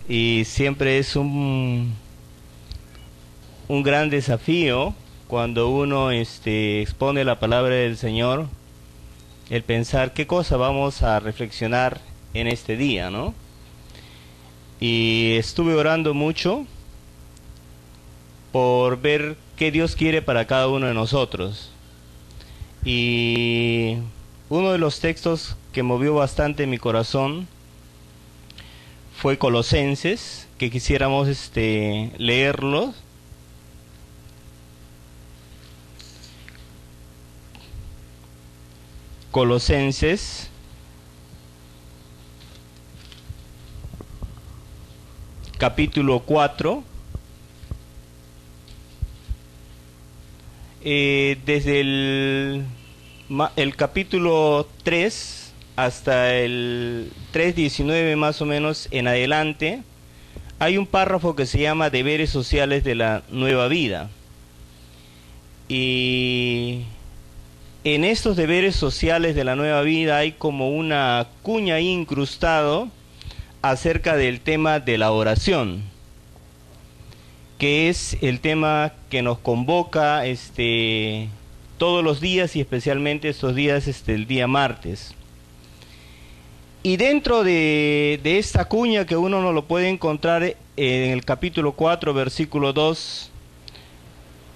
y siempre es un gran desafío cuando uno expone la palabra del Señor, el pensar qué cosa vamos a reflexionar en este día, ¿no? Y estuve orando mucho por ver qué Dios quiere para cada uno de nosotros. Y uno de los textos que movió bastante mi corazón fue Colosenses, que quisiéramos leerlo. Colosenses capítulo 4, desde el capítulo 3 hasta el 3:19 más o menos en adelante, hay un párrafo que se llama Deberes Sociales de la Nueva Vida. Y en estos deberes sociales de la nueva vida hay como una cuña ahí incrustado acerca del tema de la oración, que es el tema que nos convoca todos los días y especialmente estos días, el día martes. Y dentro de esta cuña, que uno no lo puede encontrar en el capítulo 4, versículo 2,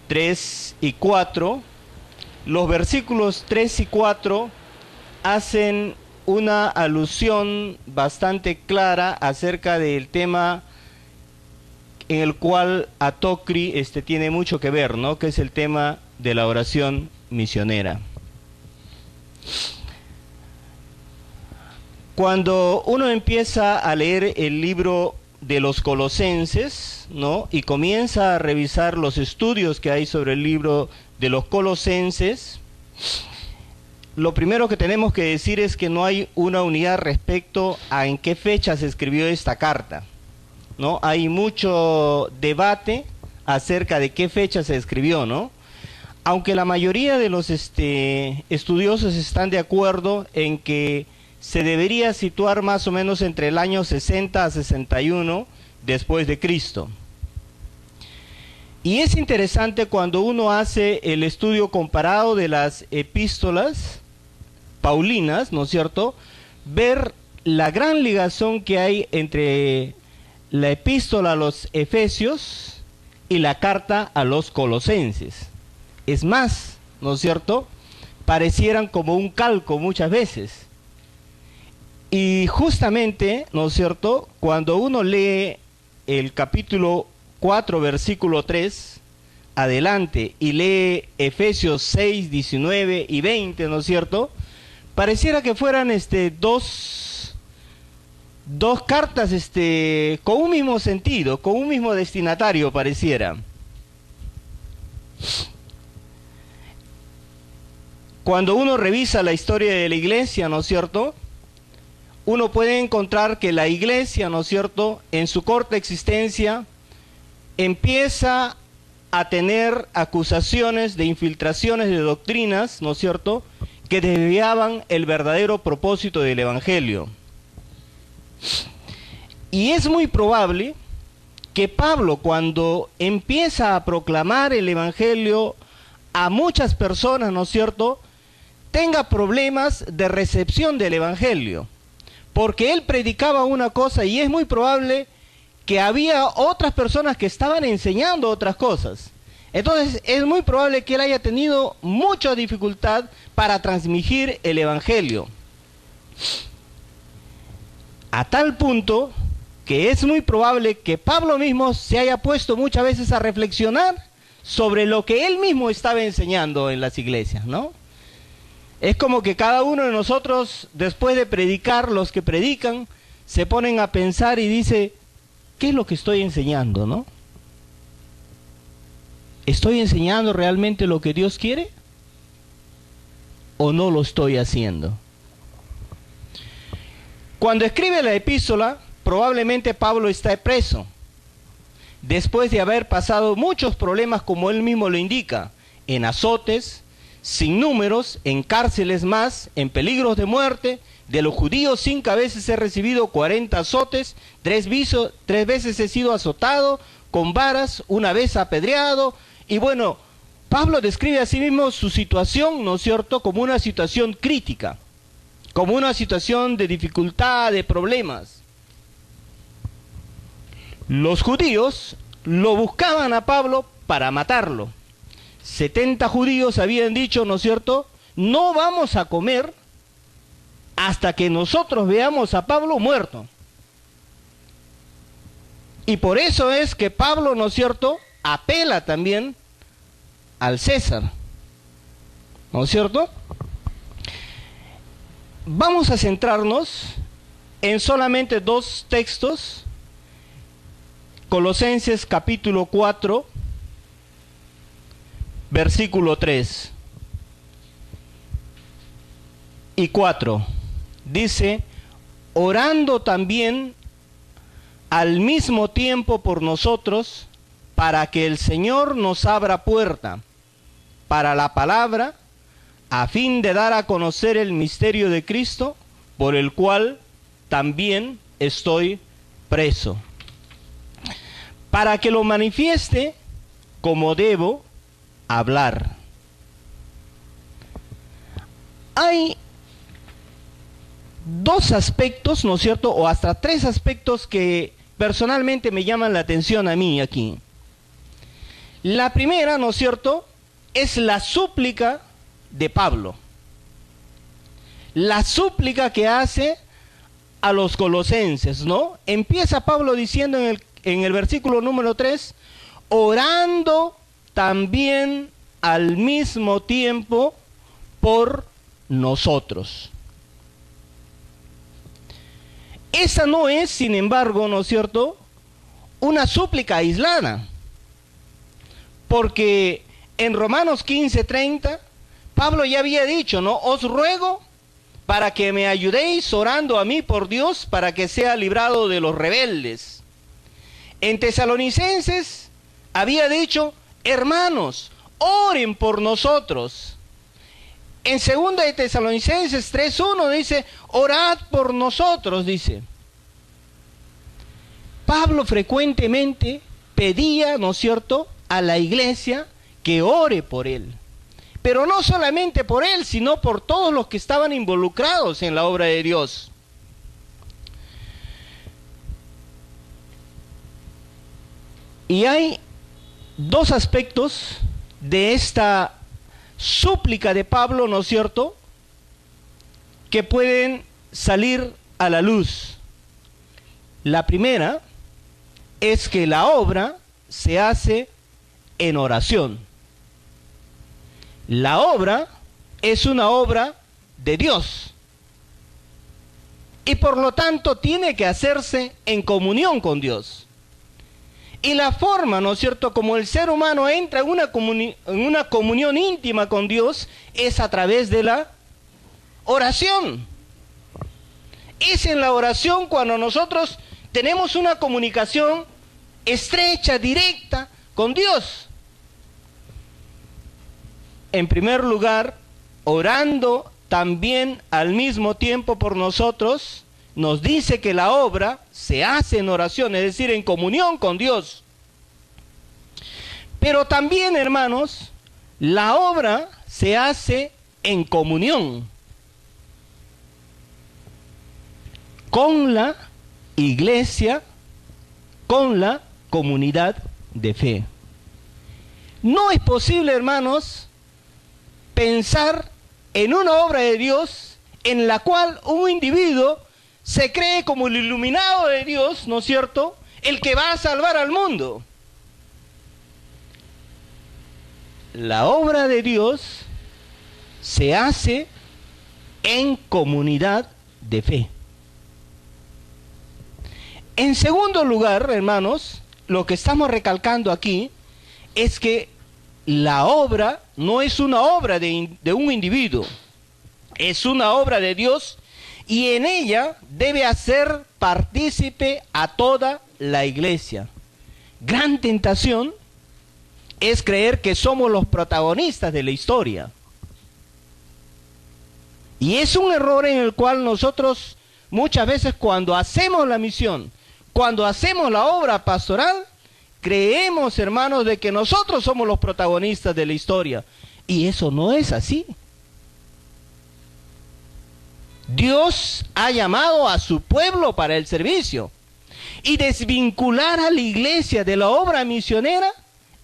3 y 4, los versículos 3 y 4 hacen una alusión bastante clara acerca del tema en el cual Atocri tiene mucho que ver, ¿no? Que es el tema de la oración misionera. Cuando uno empieza a leer el libro de los Colosenses, ¿no? Y comienza a revisar los estudios que hay sobre el libro de los Colosenses, lo primero que tenemos que decir es que no hay una unidad respecto a en qué fecha se escribió esta carta, ¿no? Hay mucho debate acerca de qué fecha se escribió, ¿no? Aunque la mayoría de los estudiosos están de acuerdo en que se debería situar más o menos entre el año 60 a 61 después de Cristo. Y es interesante cuando uno hace el estudio comparado de las epístolas paulinas, ¿no es cierto?, ver la gran ligación que hay entre la epístola a los Efesios y la carta a los Colosenses. Es más, ¿no es cierto?, parecieran como un calco muchas veces. Y justamente, ¿no es cierto?, cuando uno lee el capítulo 4, versículo 3, adelante, y lee Efesios 6, 19 y 20, ¿no es cierto?, pareciera que fueran dos cartas con un mismo sentido, con un mismo destinatario, pareciera. Cuando uno revisa la historia de la iglesia, ¿no es cierto?, uno puede encontrar que la iglesia, ¿no es cierto?, en su corta existencia, empieza a tener acusaciones de infiltraciones de doctrinas, ¿no es cierto?, que desviaban el verdadero propósito del Evangelio. Y es muy probable que Pablo, cuando empieza a proclamar el Evangelio a muchas personas, ¿no es cierto?, tenga problemas de recepción del Evangelio, porque él predicaba una cosa y es muy probable que había otras personas que estaban enseñando otras cosas. Entonces es muy probable que él haya tenido mucha dificultad para transmitir el Evangelio, a tal punto que es muy probable que Pablo mismo se haya puesto muchas veces a reflexionar sobre lo que él mismo estaba enseñando en las iglesias, ¿no? Es como que cada uno de nosotros, después de predicar, los que predican, se ponen a pensar y dice, ¿qué es lo que estoy enseñando, no? ¿Estoy enseñando realmente lo que Dios quiere? ¿O no lo estoy haciendo? Cuando escribe la epístola, probablemente Pablo está preso, después de haber pasado muchos problemas, como él mismo lo indica, en azotes, sin números, en cárceles más, en peligros de muerte, De los judíos 5 veces he recibido 40 azotes, 3 veces he sido azotado con varas, 1 vez apedreado. Y bueno, Pablo describe a sí mismo su situación, ¿no es cierto?, como una situación crítica, como una situación de dificultad, de problemas. Los judíos lo buscaban a Pablo para matarlo. 70 judíos habían dicho, ¿no es cierto?, no vamos a comer hasta que nosotros veamos a Pablo muerto. Y por eso es que Pablo, ¿no es cierto?, apela también al César, ¿no es cierto? Vamos a centrarnos en solamente 2 textos. Colosenses capítulo 4, versículo 3 y 4. Dice, orando también al mismo tiempo por nosotros, para que el Señor nos abra puerta para la palabra, a fin de dar a conocer el misterio de Cristo, por el cual también estoy preso, para que lo manifieste como debo hablar. Hay 2 aspectos, ¿no es cierto?, o hasta 3 aspectos que personalmente me llaman la atención a mí aquí. La primera, ¿no es cierto?, es la súplica de Pablo. La súplica que hace a los colosenses, ¿no? Empieza Pablo diciendo en el versículo número 3, orando también al mismo tiempo por nosotros. Esa no es, sin embargo, ¿no es cierto?, una súplica aislada. Porque en Romanos 15:30, Pablo ya había dicho, ¿no? Os ruego para que me ayudéis orando a mí por Dios, para que sea librado de los rebeldes. En Tesalonicenses había dicho, hermanos, oren por nosotros. En 2 de Tesalonicenses 3:1 dice, orad por nosotros, dice. Pablo frecuentemente pedía, ¿no es cierto?, a la iglesia que ore por él. Pero no solamente por él, sino por todos los que estaban involucrados en la obra de Dios. Y hay 2 aspectos de esta súplica de Pablo, ¿no es cierto?, que pueden salir a la luz. La primera es que la obra se hace en oración. La obra es una obra de Dios y por lo tanto tiene que hacerse en comunión con Dios. Y la forma, ¿no es cierto?, como el ser humano entra en una comunión íntima con Dios es a través de la oración. Es en la oración cuando nosotros tenemos una comunicación estrecha, directa con Dios. En primer lugar, orando también al mismo tiempo por nosotros, nos dice que la obra se hace en oración, es decir, en comunión con Dios. Pero también, hermanos, la obra se hace en comunión con la iglesia, con la comunidad de fe. No es posible, hermanos, pensar en una obra de Dios en la cual un individuo se cree como el iluminado de Dios, ¿no es cierto?, el que va a salvar al mundo. La obra de Dios se hace en comunidad de fe. En segundo lugar, hermanos, lo que estamos recalcando aquí es que la obra no es una obra de un individuo, es una obra de Dios y en ella debe hacer partícipe a toda la iglesia. Gran tentación es creer que somos los protagonistas de la historia. Y es un error en el cual nosotros muchas veces cuando hacemos la misión, cuando hacemos la obra pastoral, creemos, hermanos, de que nosotros somos los protagonistas de la historia. Y eso no es así. Dios ha llamado a su pueblo para el servicio. Y desvincular a la iglesia de la obra misionera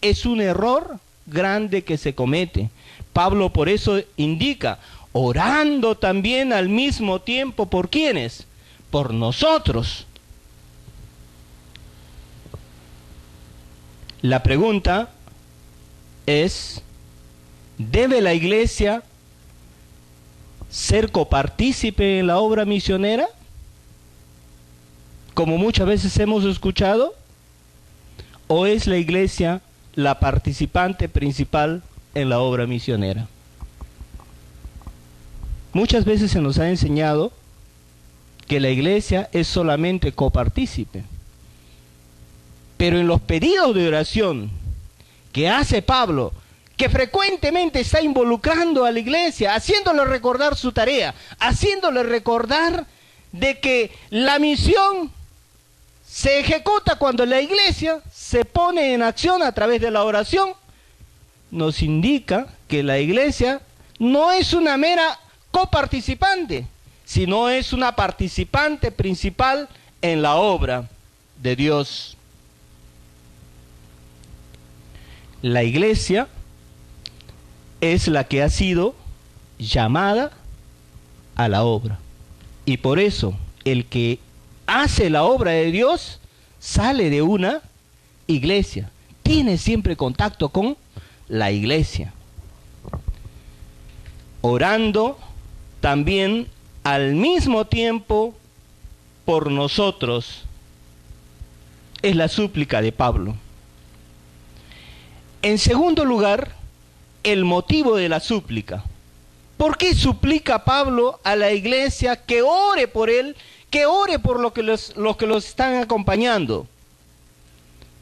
es un error grande que se comete. Pablo por eso indica, orando también al mismo tiempo, ¿por quiénes? Por nosotros. La pregunta es, ¿debe la iglesia ser copartícipe en la obra misionera? Como muchas veces hemos escuchado, ¿o es la iglesia la participante principal en la obra misionera? Muchas veces se nos ha enseñado que la iglesia es solamente copartícipe. Pero en los pedidos de oración que hace Pablo, que frecuentemente está involucrando a la iglesia, haciéndole recordar su tarea, haciéndole recordar de que la misión se ejecuta cuando la iglesia se pone en acción a través de la oración, nos indica que la iglesia no es una mera coparticipante, sino es una participante principal en la obra de Dios. La iglesia es la que ha sido llamada a la obra. Y por eso el que hace la obra de Dios sale de una iglesia. Tiene siempre contacto con la iglesia. Orando también al mismo tiempo por nosotros. Es la súplica de Pablo. En segundo lugar, el motivo de la súplica. ¿Por qué suplica Pablo a la iglesia que ore por él, que ore por los que los están acompañando?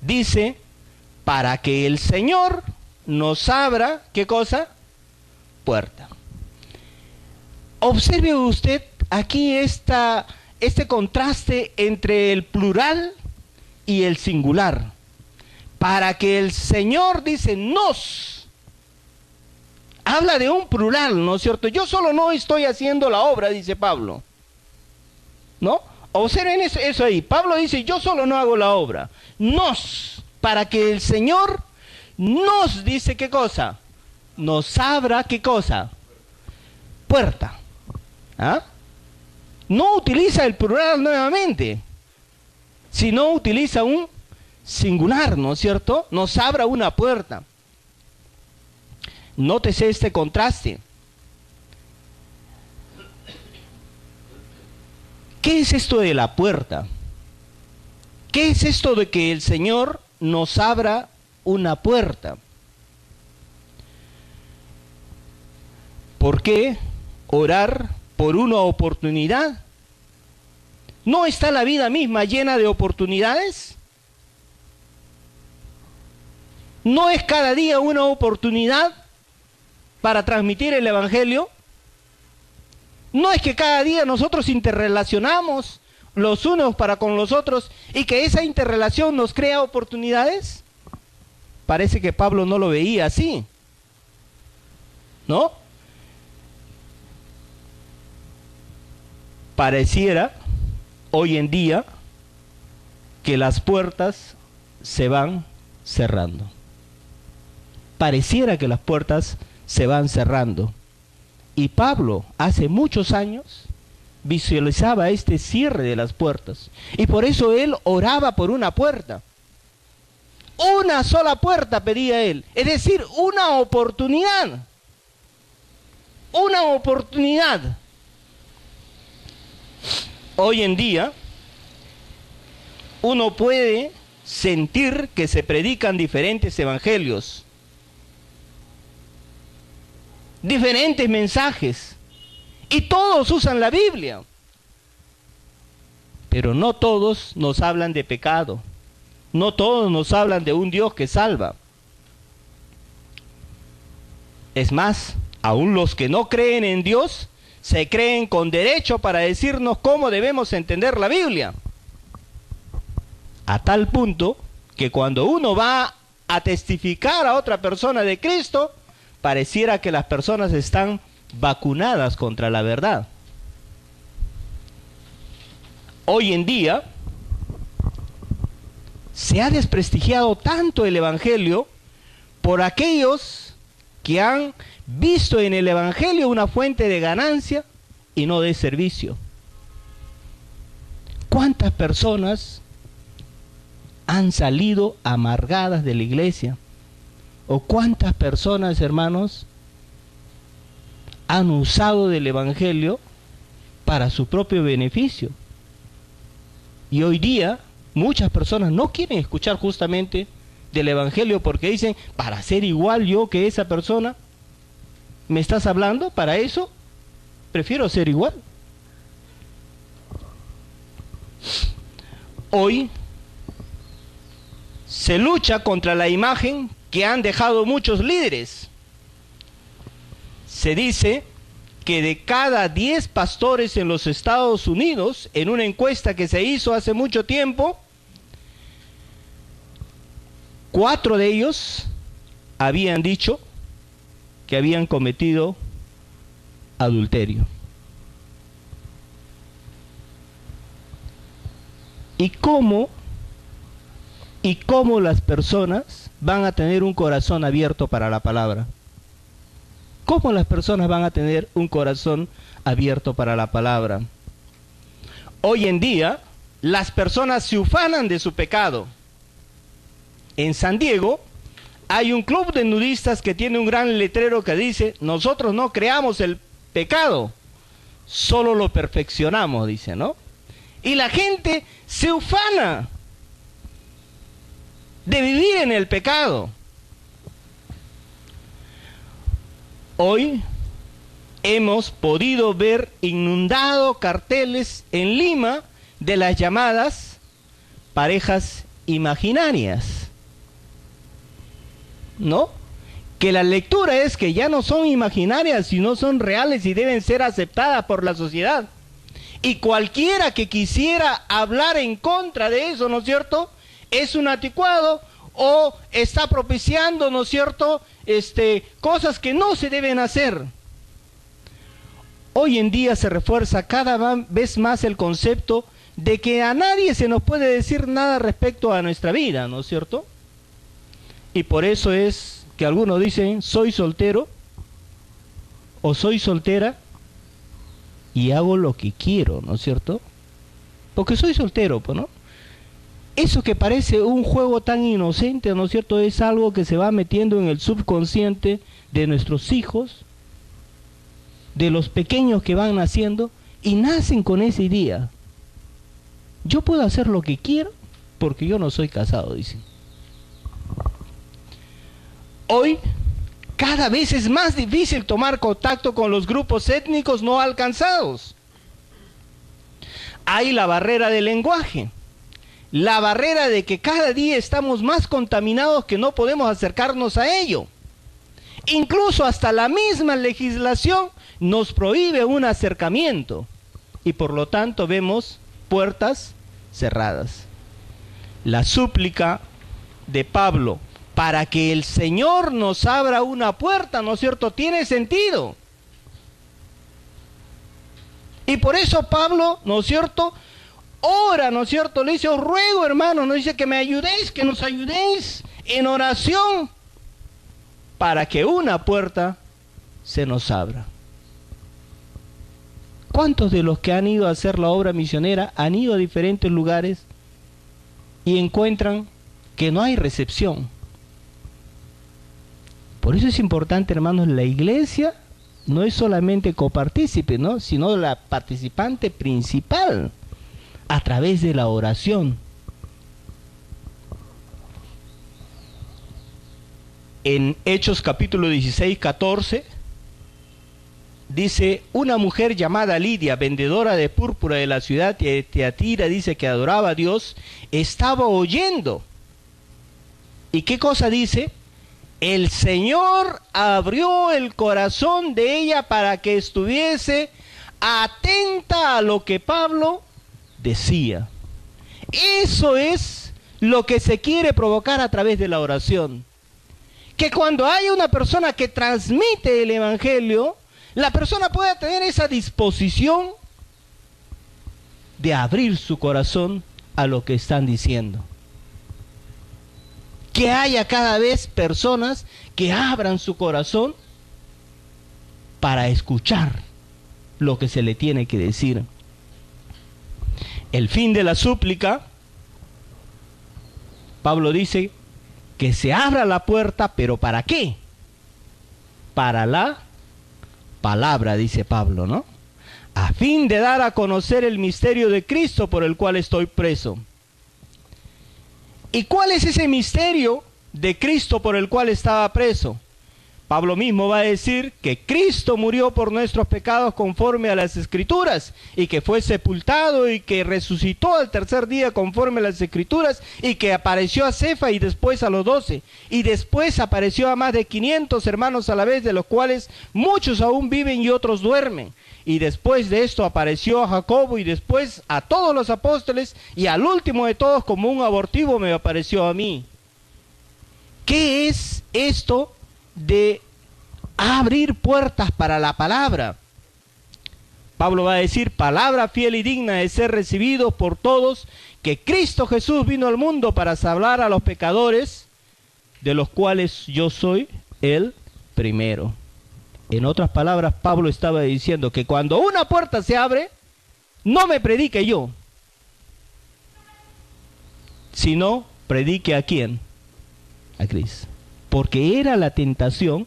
Dice, para que el Señor nos abra, ¿qué cosa? Puerta. Observe usted aquí este contraste entre el plural y el singular. Para que el Señor, dice, nos. Habla de un plural, ¿no es cierto? Yo solo no estoy haciendo la obra, dice Pablo. ¿No? Observen eso ahí. Pablo dice, yo solo no hago la obra. Nos. Para que el Señor nos, dice, ¿qué cosa? Nos abra, ¿qué cosa? Puerta. ¿Ah? No utiliza el plural nuevamente, sino utiliza un singular, ¿no es cierto? Nos abra una puerta. Nótese este contraste. ¿Qué es esto de la puerta? ¿Qué es esto de que el Señor nos abra una puerta? ¿Por qué orar por una oportunidad? ¿No está la vida misma llena de oportunidades? ¿No es cada día una oportunidad para transmitir el Evangelio? ¿No es que cada día nosotros interrelacionamos los unos para con los otros y que esa interrelación nos crea oportunidades? Parece que Pablo no lo veía así, ¿no? Pareciera hoy en día que las puertas se van cerrando. Pareciera que las puertas se van cerrando. Y Pablo hace muchos años visualizaba este cierre de las puertas. Y por eso él oraba por una puerta. Una sola puerta pedía él. Es decir, una oportunidad. Una oportunidad. Hoy en día, uno puede sentir que se predican diferentes evangelios, diferentes mensajes, y todos usan la Biblia, pero no todos nos hablan de pecado, no todos nos hablan de un Dios que salva. Es más, aún los que no creen en Dios se creen con derecho para decirnos cómo debemos entender la Biblia. A tal punto que cuando uno va a testificar a otra persona de Cristo, pareciera que las personas están vacunadas contra la verdad. Hoy en día se ha desprestigiado tanto el Evangelio por aquellos que han visto en el Evangelio una fuente de ganancia y no de servicio. ¿Cuántas personas han salido amargadas de la iglesia? ¿O cuántas personas, hermanos, han usado del Evangelio para su propio beneficio? Y hoy día muchas personas no quieren escuchar justamente del Evangelio porque dicen, para ser igual yo que esa persona, ¿me estás hablando para eso? Prefiero ser igual. Hoy se lucha contra la imagen que han dejado muchos líderes. Se dice que de cada 10 pastores en los Estados Unidos, en una encuesta que se hizo hace mucho tiempo, 4 de ellos habían dicho que habían cometido adulterio. ¿Y cómo las personas van a tener un corazón abierto para la palabra? ¿Cómo las personas van a tener un corazón abierto para la palabra? Hoy en día, las personas se ufanan de su pecado. En San Diego hay un club de nudistas que tiene un gran letrero que dice, nosotros no creamos el pecado, solo lo perfeccionamos, dice, ¿no? Y la gente se ufana de vivir en el pecado. Hoy hemos podido ver inundado carteles en Lima de las llamadas parejas imaginarias, ¿no? Que la lectura es que ya no son imaginarias, sino son reales y deben ser aceptadas por la sociedad. Y cualquiera que quisiera hablar en contra de eso, ¿no es cierto?, es un anticuado o está propiciando, ¿no es cierto?, cosas que no se deben hacer. Hoy en día se refuerza cada vez más el concepto de que a nadie se nos puede decir nada respecto a nuestra vida, ¿no es cierto? Y por eso es que algunos dicen, soy soltero o soy soltera y hago lo que quiero, ¿no es cierto? Porque soy soltero, pues, ¿no? Eso que parece un juego tan inocente, ¿no es cierto?, es algo que se va metiendo en el subconsciente de nuestros hijos, de los pequeños que van naciendo, y nacen con esa idea. Yo puedo hacer lo que quiero porque yo no soy casado, dicen. Hoy, cada vez es más difícil tomar contacto con los grupos étnicos no alcanzados. Hay la barrera del lenguaje. La barrera de que cada día estamos más contaminados que no podemos acercarnos a ello. Incluso hasta la misma legislación nos prohíbe un acercamiento y por lo tanto vemos puertas cerradas. La súplica de Pablo para que el Señor nos abra una puerta, ¿no es cierto?, tiene sentido. Y por eso Pablo, ¿no es cierto?, ora, ¿no es cierto?, le dice, os ruego, hermano, nos dice que me ayudéis, que nos ayudéis en oración para que una puerta se nos abra. ¿Cuántos de los que han ido a hacer la obra misionera han ido a diferentes lugares y encuentran que no hay recepción? Por eso es importante, hermanos, la iglesia no es solamente copartícipe, ¿no?, sino la participante principal a través de la oración. En Hechos capítulo 16, 14, dice, una mujer llamada Lidia, vendedora de púrpura de la ciudad de Teatira, dice que adoraba a Dios, estaba oyendo. ¿Y qué cosa dice? El Señor abrió el corazón de ella para que estuviese atenta a lo que Pablo decía. Eso es lo que se quiere provocar a través de la oración. Que cuando hay una persona que transmite el Evangelio, la persona pueda tener esa disposición de abrir su corazón a lo que están diciendo. Que haya cada vez personas que abran su corazón para escuchar lo que se le tiene que decir. El fin de la súplica, Pablo dice que se abra la puerta, pero ¿para qué? Para la palabra, dice Pablo, ¿no? A fin de dar a conocer el misterio de Cristo por el cual estoy preso. ¿Y cuál es ese misterio de Cristo por el cual estaba preso? Pablo mismo va a decir que Cristo murió por nuestros pecados conforme a las Escrituras, y que fue sepultado y que resucitó al tercer día conforme a las Escrituras, y que apareció a Cefa y después a los 12, y después apareció a más de 500 hermanos a la vez, de los cuales muchos aún viven y otros duermen. Y después de esto apareció a Jacobo y después a todos los apóstoles, y al último de todos, como un abortivo, me apareció a mí. ¿Qué es esto de abrir puertas para la palabra? Pablo va a decir: palabra fiel y digna de ser recibidos por todos, que Cristo Jesús vino al mundo para salvar a los pecadores, de los cuales yo soy el primero. En otras palabras, Pablo estaba diciendo que cuando una puerta se abre, no me predique yo, sino predique ¿a quién? A Cristo. Porque era la tentación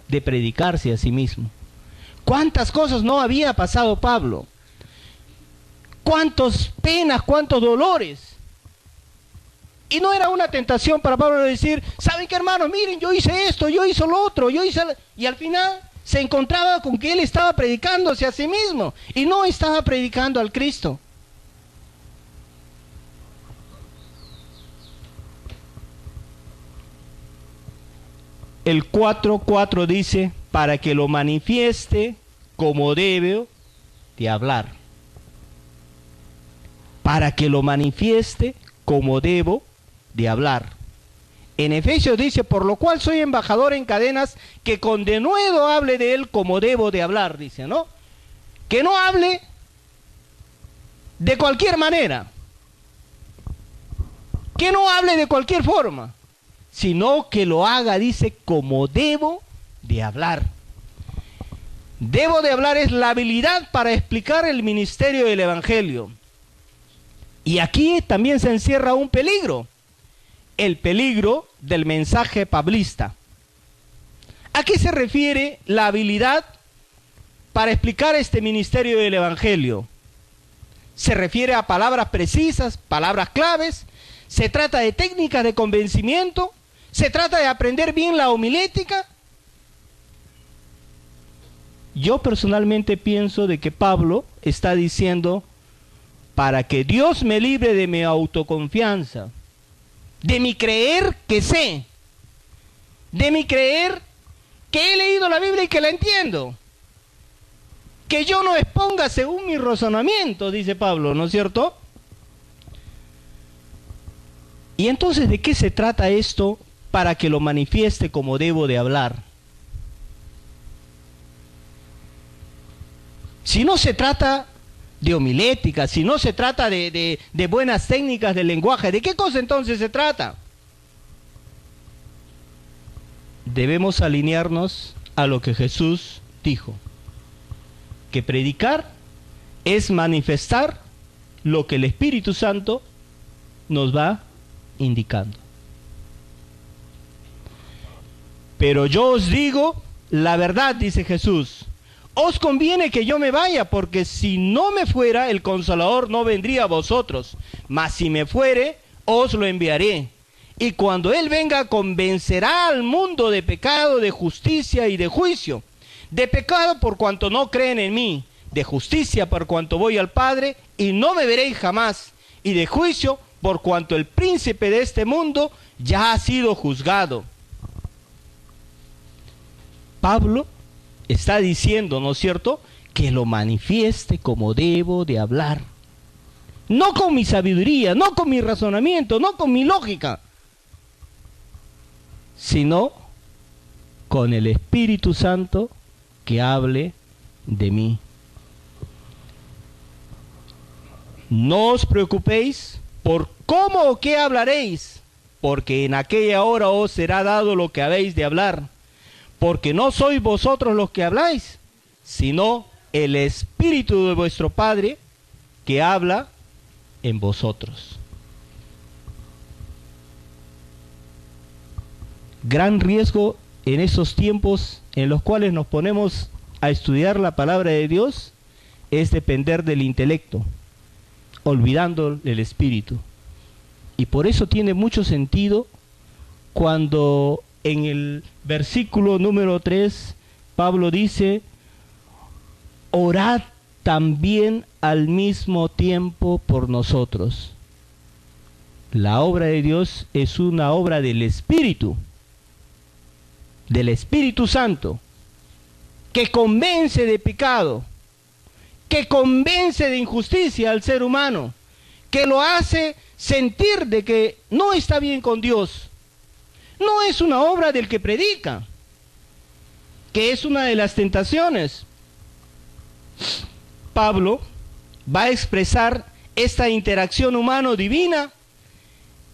de predicarse a sí mismo. ¿Cuántas cosas no había pasado Pablo? ¿Cuántas penas, cuántos dolores? Y no era una tentación para Pablo decir: ¿saben qué, hermanos? Miren, yo hice esto, yo hice lo otro, y al final se encontraba con que él estaba predicándose a sí mismo y no estaba predicando al Cristo. El 4:4 dice: para que lo manifieste como debo de hablar. Para que lo manifieste como debo de hablar. En Efesios dice: por lo cual soy embajador en cadenas, que con denuedo hable de él como debo de hablar, dice, ¿no? Que no hable de cualquier manera, que no hable de cualquier forma, sino que lo haga, dice, como debo de hablar. Debo de hablar es la habilidad para explicar el ministerio del Evangelio. Y aquí también se encierra un peligro, el peligro del mensaje pablista. ¿A qué se refiere la habilidad para explicar este ministerio del Evangelio? Se refiere a palabras precisas, palabras claves, se trata de técnicas de convencimiento, se trata de aprender bien la homilética. Yo personalmente pienso de que Pablo está diciendo: para que Dios me libre de mi autoconfianza, de mi creer que sé, de mi creer que he leído la Biblia y que la entiendo, que yo no exponga según mi razonamiento, dice Pablo, ¿no es cierto? Y entonces, ¿de qué se trata esto? Para que lo manifieste como debo de hablar. Si no se trata de homilética, si no se trata de buenas técnicas del lenguaje, ¿de qué cosa entonces se trata? Debemos alinearnos a lo que Jesús dijo, que predicar es manifestar lo que el Espíritu Santo nos va indicando. Pero yo os digo la verdad, dice Jesús: os conviene que yo me vaya, porque si no me fuera, el Consolador no vendría a vosotros, mas si me fuere, os lo enviaré. Y cuando Él venga, convencerá al mundo de pecado, de justicia y de juicio. De pecado, por cuanto no creen en mí; de justicia, por cuanto voy al Padre y no me veréis jamás; y de juicio, por cuanto el príncipe de este mundo ya ha sido juzgado. Pablo está diciendo, ¿no es cierto?, que lo manifieste como debo de hablar. No con mi sabiduría, no con mi razonamiento, no con mi lógica, sino con el Espíritu Santo que hable de mí. No os preocupéis por cómo o qué hablaréis, porque en aquella hora os será dado lo que habéis de hablar, porque no sois vosotros los que habláis, sino el Espíritu de vuestro Padre que habla en vosotros. Gran riesgo en esos tiempos en los cuales nos ponemos a estudiar la palabra de Dios es depender del intelecto, olvidando el espíritu. Y por eso tiene mucho sentido cuando en el versículo número 3 Pablo dice: orad también al mismo tiempo por nosotros. La obra de Dios es una obra del Espíritu Santo, que convence de pecado, que convence de injusticia al ser humano, que lo hace sentir de que no está bien con Dios. No es una obra del que predica, que es una de las tentaciones. Pablo va a expresar esta interacción humano-divina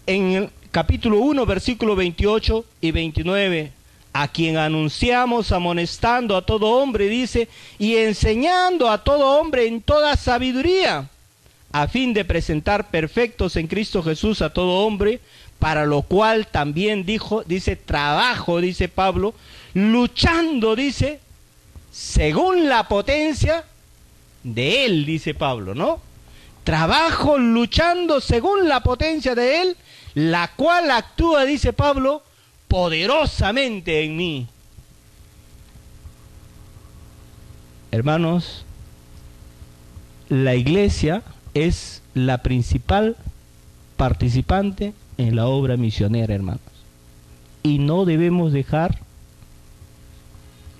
en el capítulo 1, versículo 28 y 29. A quien anunciamos amonestando a todo hombre, dice, y enseñando a todo hombre en toda sabiduría, a fin de presentar perfectos en Cristo Jesús a todo hombre, para lo cual también dice, trabajo, dice Pablo, luchando, dice, según la potencia de Él, dice Pablo, ¿no? Trabajo luchando según la potencia de Él, la cual actúa, dice Pablo, poderosamente en mí. Hermanos, la iglesia es la principal participante en la obra misionera, hermanos. Y no debemos dejar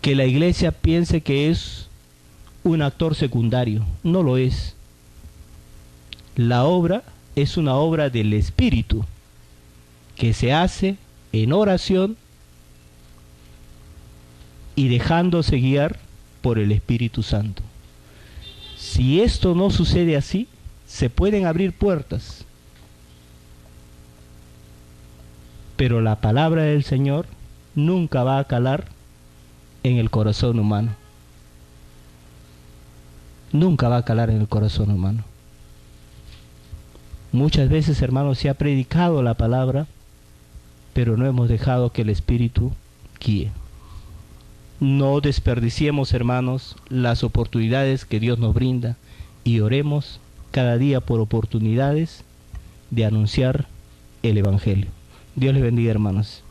que la iglesia piense que es un actor secundario. No lo es. La obra es una obra del Espíritu que se hace en oración y dejándose guiar por el Espíritu Santo. Si esto no sucede así, se pueden abrir puertas, pero la palabra del Señor nunca va a calar en el corazón humano. Nunca va a calar en el corazón humano. Muchas veces, hermanos, se ha predicado la palabra, pero no hemos dejado que el Espíritu guíe. No desperdiciemos, hermanos, las oportunidades que Dios nos brinda y oremos cada día por oportunidades de anunciar el Evangelio. Dios les bendiga, hermanos.